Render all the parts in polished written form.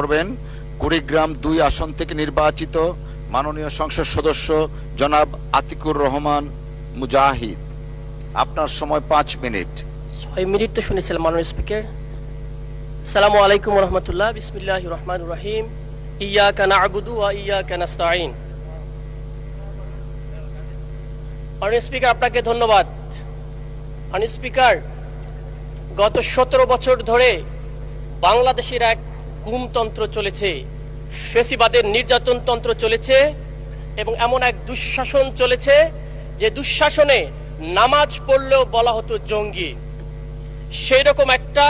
করবেন কুড়িগ্রাম 2 আসন থেকে নির্বাচিত মাননীয় সংসদ সদস্য জনাব আতিকুর রহমান মুজাহিদ। আপনার সময় 5 মিনিট। 6 মিনিট তো শুনেছিলাম মাননীয় স্পিকার। আসসালামু আলাইকুম ওয়া রাহমাতুল্লাহ। বিসমিল্লাহির রহমানির রহিম। ইয়্যাকা না'বুদু ওয়া ইয়্যাকা নাস্তাঈন। মাননীয় স্পিকার, আপনাকে ধন্যবাদ। মাননীয় স্পিকার, গত 17 বছর ধরে বাংলাদেশের এক গুমতন্ত্র চলেছে, ফেসিবাদের নির্যাতনতন্ত্র চলেছে এবং এমন এক দুঃশাসন চলেছে যে দুঃশাসনে নামাজ পড়লেও বলা হতো জঙ্গি। সেই রকম একটা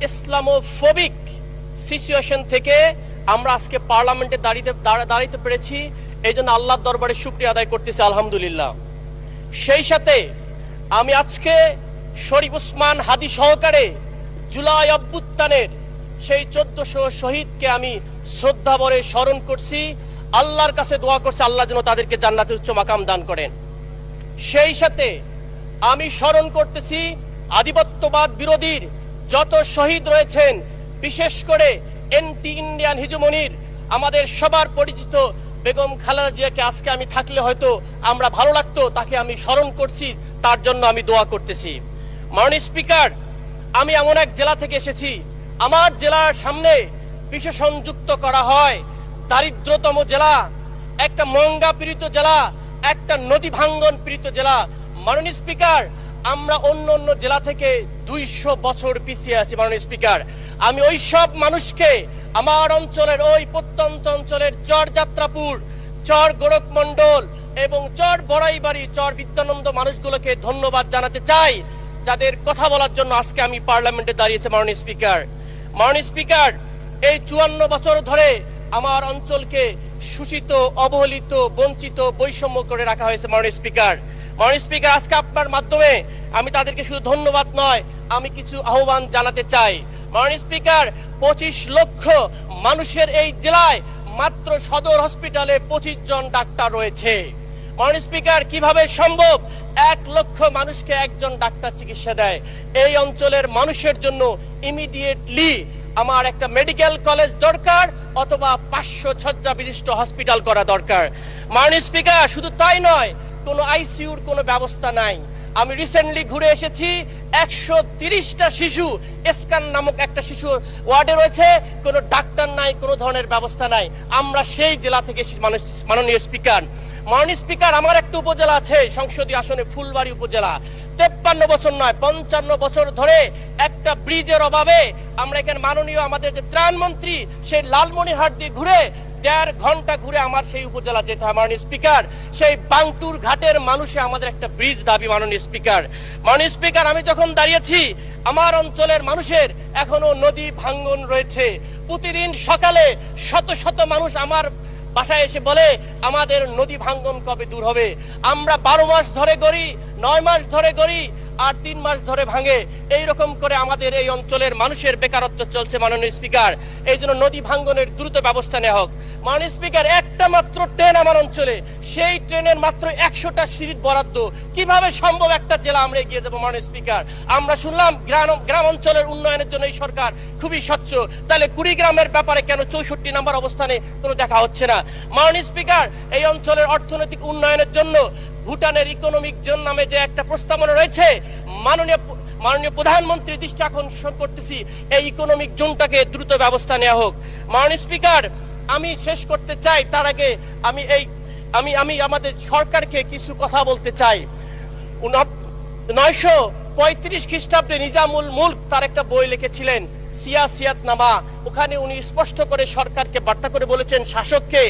ইসলামোফোবিক সিচুয়েশন থেকে আমরা আজকে পার্লামেন্টে দাঁড়াতে পেরেছি। এই জন্য আল্লাহর দরবারে শুকরিয়া আদায় করতেছি, আলহামদুলিল্লাহ। সেই সাথে আমি আজকে শরীফ উসমান হাদি সহকারে জুলাই অভ্যুত্থানের সেই 1400 শহীদকে আমি শ্রদ্ধা ভরে স্মরণ করছি, আল্লাহর কাছে দোয়া করছি আল্লাহ যেন তাদেরকে জান্নাতের উচ্চ মাকাম দান করেন। সেই সাথে আমি স্মরণ করতেছি আধিপত্যবাদ বিরোধীর যত শহীদ রয়েছেন, বিশেষ করে এন্টি ইন্ডিয়ান হিজমনির আমাদের সবার পরিচিত বেগম খালেদা জিয়াকে আজকে আমি থাকলে হয়তো আমরা ভালো লাগতো, তাকে আমি স্মরণ করছি, তার জন্য আমি দোয়া করতেছি। মাননীয় স্পিকার, আমি এমন এক জেলা থেকে এসেছি, আমার জেলার সামনে বিশ্ব সংযুক্ত করা হয় দারিদ্রতম জেলা, একটা মঙ্গা পীড়িত জেলা, একটা নদী ভাঙ্গন পীড়িত জেলা। মাননীয় স্পিকার, আমরা অন্য জেলা থেকে 200 বছর পিছিয়ে আছি। মাননীয় স্পিকার, আমি ওই সব মানুষকে, আমার অঞ্চলের ওই প্রত্যন্ত অঞ্চলের চর যাত্রাপুর, চর গোরখমন্ডল এবং চর বড়াইবাড়ি, চর বিদ্যানন্দ মানুষগুলোকে ধন্যবাদ জানাতে চাই, যাদের কথা বলার জন্য আজকে আমি পার্লামেন্টে দাঁড়িয়েছি। মাননীয় স্পিকার, মাননীয় স্পিকার, এই 54 বছর ধরে আমার অঞ্চলকে শোষিত, অবহেলিত, বঞ্চিত, বৈষম্য করে রাখা হয়েছে। মাননীয় স্পিকার, মাননীয় স্পিকার, আজকে আপনার মাধ্যমে আমি তাদেরকে শুধু ধন্যবাদ নয়, আমি কিছু আহ্বান জানাতে চাই। মাননীয় স্পিকার, 25 লক্ষ মানুষের এই জেলায় মাত্র সদর হসপিটালে 25 জন ডাক্তার রয়েছে। মাননীয় স্পিকার, কিভাবে সম্ভব 1 লক্ষ মানুষকে একজন ডাক্তার চিকিৎসা দেয়? এই অঞ্চলের মানুষের জন্য ইমিডিয়েটলি আমার একটা মেডিকেল কলেজ দরকার, অথবা 500 শয্যা বিশিষ্ট হসপিটাল করা দরকার। মাননীয় স্পিকার, শুধু তাই নয়, কোনো আইসিইউর কোনো ব্যবস্থা নাই। আমি রিসেন্টলি ঘুরে এসেছি, 130টা শিশু স্ক্যান নামক একটা শিশু ওয়ার্ডে রয়েছে, কোনো ডাক্তার নাই, কোনো ধরনের ব্যবস্থা নাই। আমরা সেই জেলা থেকে মাননীয় স্পিকার। মাননীয় স্পিকার, আমার একটা উপজেলা আছে সংসদীয় আসনে, ফুলবাড়ি উপজেলা। 53 বছর নয়, 55 বছর ধরে একটা ব্রিজের অভাবে আমরা এখানে মাননীয় আমাদের যে ত্রাণমন্ত্রী, সেই লালমনিরহাট দিয়ে ঘুরে 1.5 ঘন্টা ঘুরে আমার সেই উপজেলা যেতে হয়। মাননীয় স্পিকার, সেই বাংটুর ঘাটের মানুষে আমাদের একটা ব্রিজ দাবি। মাননীয় স্পিকার, মাননীয় স্পিকার, আমি যখন দাঁড়িয়েছি, আমার অঞ্চলের মানুষের এখনো নদী ভাঙ্গন রয়েছে। প্রতিদিন সকালে শত শত মানুষ আমার বাসায় এসে বলে, আমাদের নদী ভাঙ্গন কবে দূর হবে? আমরা 12 মাস ধরে গড়ি, 9 মাস ধরে গড়ি, আর 3 মাস ধরে ভাঙে। এইরকম করে আমাদের এই অঞ্চলের মানুষের বেকারত্ব চলছে। মাননীয় স্পিকার, এই জন্য নদী ভাঙ্গনের দ্রুত ব্যবস্থা নেওয়া হোক। মাননীয় স্পিকার, একটা মাত্র ট্রেন আমার অঞ্চলে, সেই ট্রেনের মাত্র 100টা সিট বরাদ্দ। কিভাবে সম্ভব একটা জেলা আমরা এগিয়ে যাবো? মাননীয় স্পিকার, আমরা শুনলাম গ্রাম অঞ্চলের উন্নয়নের জন্য এই সরকার খুবই স্বচ্ছ, তাহলে কুড়িগ্রামের ব্যাপারে কেন 64 নম্বর অবস্থানে কোনো দেখা হচ্ছে না? মাননীয় স্পিকার, এই অঞ্চলের অর্থনৈতিক উন্নয়নের জন্য ভুটানের ইকোনমিক জোন নামে যে একটা প্রস্তাবনা রয়েছে, মাননীয় প্রধানমন্ত্রী দৃষ্টি আকর্ষণ করতেছি, এই ইকোনমিক জোনটাকে দ্রুত ব্যবস্থা নেওয়া হোক। মাননীয় স্পিকার, আমি শেষ করতে চাই, তার আগে আমি আমাদের সরকারকে কিছু কথা বলতে চাই। 935 খ্রিস্টাব্দে নিজামুল মুলক তার একটা বই লিখেছিলেন, সিয়াসিয়াতনামা। ওখানে উনি স্পষ্ট করে সরকারকে বার্তা করে বলেছেন, শাসককে,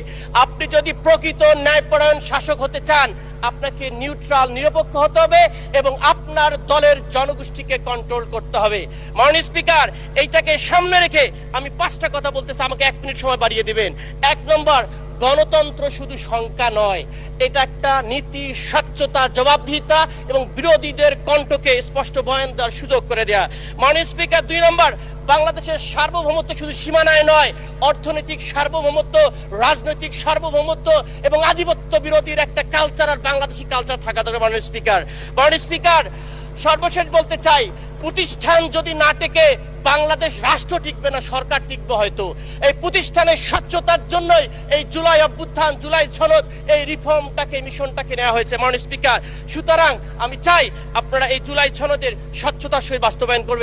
আপনি যদি প্রকৃত ন্যায়পরায়ণ শাসক হতে চান, আপনাকে নিউট্রাল, নিরপেক্ষ হতে হবে এবং আপনার দলের জনগোষ্ঠীকে কন্ট্রোল করতে হবে। মাননীয় স্পিকার, এইটাকে সামনে রেখে আমি 5টা কথা বলতেছি, আমাকে 1 মিনিট সময় বাড়িয়ে দিবেন। 1 নম্বর, গণতন্ত্র শুধু সংখ্যা নয়, এটা একটা নীতি, স্বচ্ছতা, জবাবদিহিতা এবং বিরোধীদের কণ্ঠকে স্পষ্ট বয়ান দেওয়ার সুযোগ করে দেয়া। মাননীয় স্পিকার, 2 নম্বর, বাংলাদেশের সার্বভৌমত্ব শুধু সীমানায় নয়, অর্থনৈতিক সার্বভৌমত্ব, রাজনৈতিক সার্বভৌমত্ব এবং আধিপত্য বিরোধীর একটা কালচার, আর বাংলাদেশি কালচার থাকা দরকার। মাননীয় স্পিকার, সর্বশেষ বলতে চাই, প্রতিষ্ঠান যদি না টেকে বাংলাদেশ রাষ্ট্র টিকবে না, সরকার টিকবে হয়তো। এই প্রতিষ্ঠানের স্বচ্ছতার জন্যই এই জুলাই অভ্যুত্থান, জুলাই সনদ, এই রিফর্মটাকে, মিশনটাকে নেওয়া হয়েছে মাননীয় স্পিকার। সুতরাং আমি চাই আপনারা এই জুলাই সনদের স্বচ্ছতার সহিত বাস্তবায়ন করবেন।